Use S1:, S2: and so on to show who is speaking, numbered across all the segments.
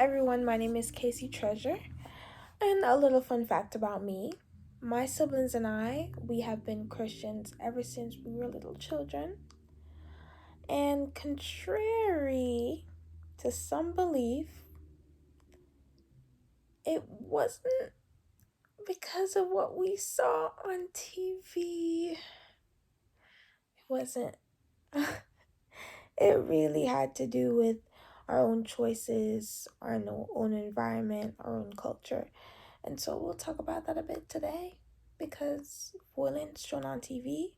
S1: everyone, my name is Casey Treasure, and a little fun fact about me. My siblings and I, we have been Christians ever since we were little children. And contrary to some belief, it wasn't because of what we saw on TV. It wasn't. It really had to do with our own choices, our own environment, our own culture. And so we'll talk about that a bit today because violence shown on TV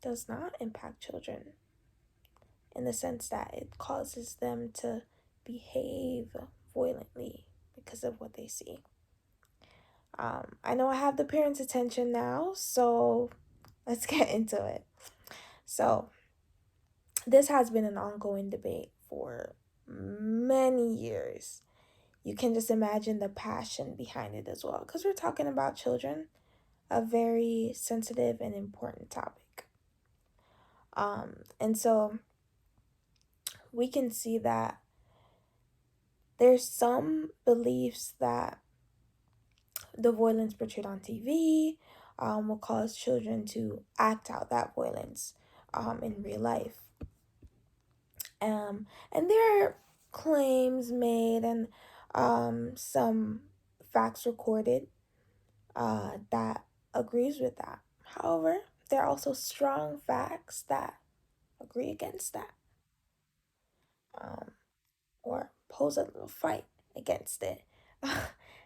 S1: does not impact children in the sense that it causes them to behave violently because of what they see. I know I have the parents' attention now, so let's get into it. So, this has been an ongoing debate for many years. You can just imagine the passion behind it as well, because we're talking about children, a very sensitive and important topic. And so we can see that there's some beliefs that the violence portrayed on TV will cause children to act out that violence in real life. And there are claims made and some facts recorded that agrees with that. However, there are also strong facts that agree against that, um, or pose a little fight against it.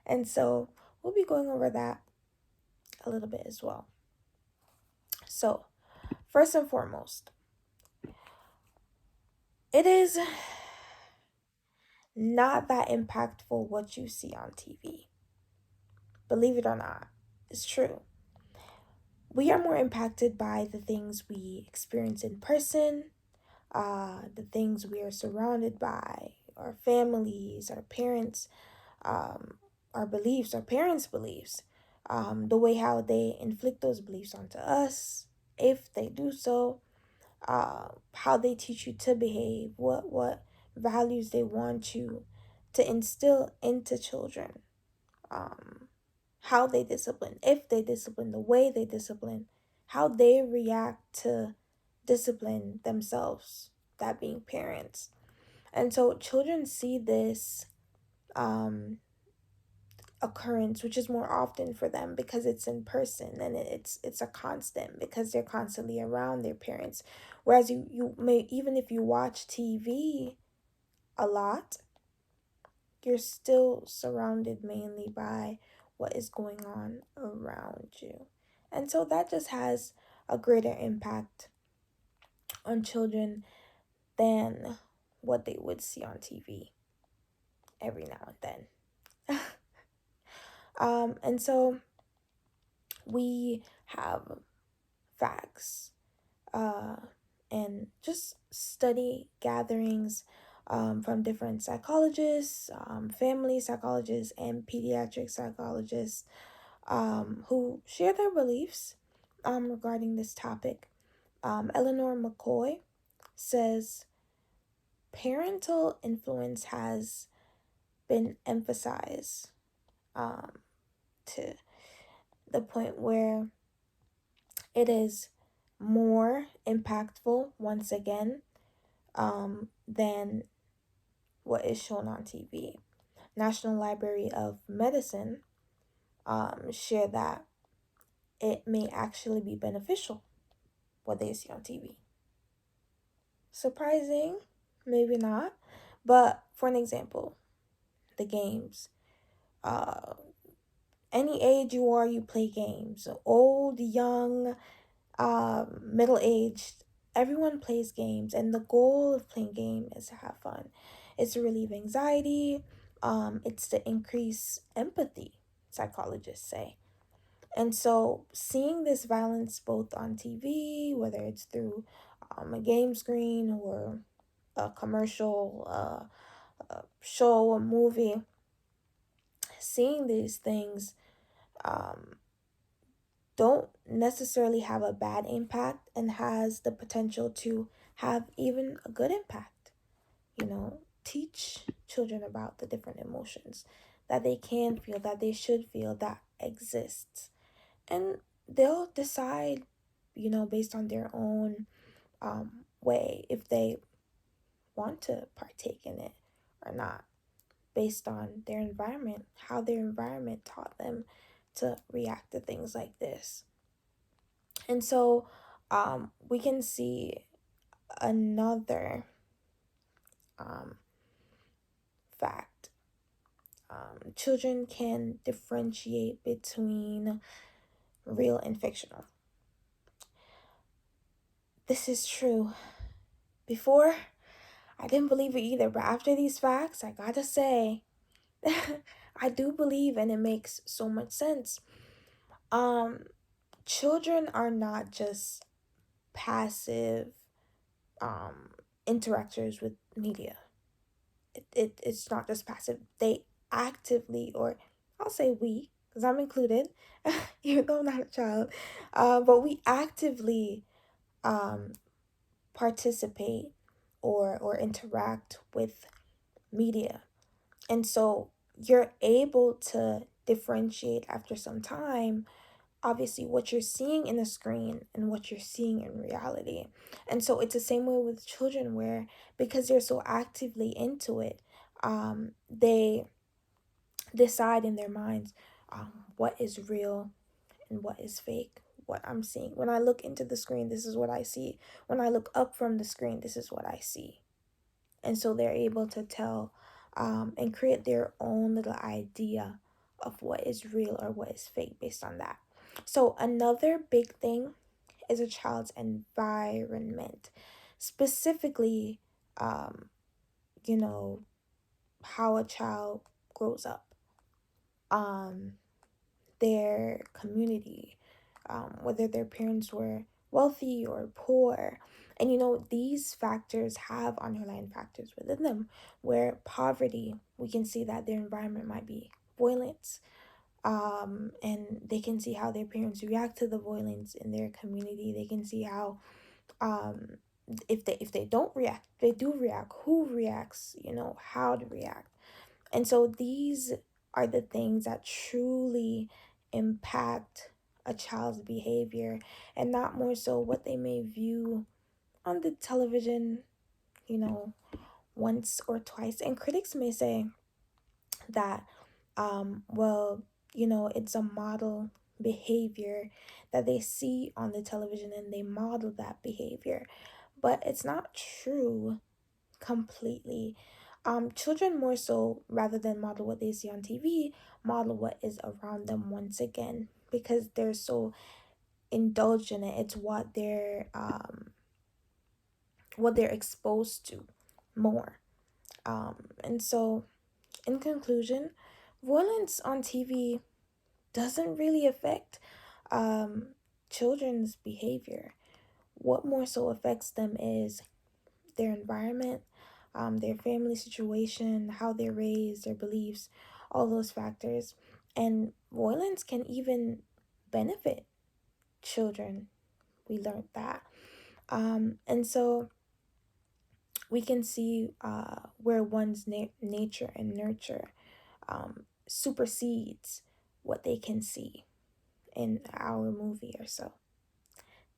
S1: And so we'll be going over that a little bit as well. So, first and foremost, it is not that impactful what you see on TV. Believe it or not, it's true. We are more impacted by the things we experience in person, the things we are surrounded by, our families, our parents, our beliefs, our parents' beliefs, the way how they inflict those beliefs onto us, if they do so, how they teach you to behave, what values they want you to instill into children, how they discipline, if they discipline, the way they discipline, how they react to discipline themselves, that being parents. And so children see this occurrence, which is more often for them because it's in person and it's a constant because they're constantly around their parents. Whereas you may, even if you watch TV a lot, you're still surrounded mainly by what is going on around you. And so that just has a greater impact on children than what they would see on TV every now and then. And so we have facts and just study gatherings from different psychologists, family psychologists, and pediatric psychologists who share their beliefs regarding this topic. Eleanor McCoy says parental influence has been emphasized to the point where it is more impactful once again than what is shown on TV. National Library of Medicine share that it may actually be beneficial what they see on TV. Surprising, maybe not, but for an example, the games. Any age you are, you play games. Old, young, middle-aged, everyone plays games, and the goal of playing game is to have fun. It's to relieve anxiety. It's to increase empathy, psychologists say. And so seeing this violence both on TV, whether it's through a game screen or a commercial, a show, a movie, seeing these things don't necessarily have a bad impact and has the potential to have even a good impact. Teach children about the different emotions that they can feel, that they should feel, that exists. And they'll decide, based on their own way, if they want to partake in it or not, based on their environment, how their environment taught them to react to things like this. And so we can see another um, fact. Children can differentiate between real and fictional. This is true. Before, I didn't believe it either, but after these facts, I gotta say, I do believe, and it makes so much sense. Um, Children are not just passive um interactors with media. It's not just passive. They actively, or I'll say we, because I'm included, even though I'm not a child, but we actively um participate or interact with media. And so you're able to differentiate after some time, obviously, what you're seeing in the screen and what you're seeing in reality. And so it's the same way with children, where because they're so actively into it, they decide in their minds what is real and what is fake. What I'm seeing when I look into the screen, this is what I see. When I look up from the screen, this is what I see. And so they're able to tell and create their own little idea of what is real or what is fake based on that. So another big thing is a child's environment, specifically, um, you know, how a child grows up, um, their community, whether their parents were wealthy or poor. And these factors have underlying factors within them, where poverty, we can see that their environment might be violence, and they can see how their parents react to the violence in their community. They can see how, um, if they don't react, they do react, who reacts, how to react. And so these are the things that truly impact a child's behavior, and not more so what they may view on the television, you know, once or twice. And critics may say that, well, it's a model behavior that they see on the television and they model that behavior. But it's not true completely. Children more so, rather than model what they see on TV, model what is around them once again, because they're so indulged in it. It's what they're exposed to more. And so, in conclusion, violence on TV doesn't really affect um children's behavior. What more so affects them is their environment, their family situation, how they're raised, their beliefs, all those factors. And violence can even benefit children. We learned that. And so we can see where one's nature and nurture supersedes what they can see in our movie or so.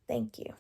S1: Thank you.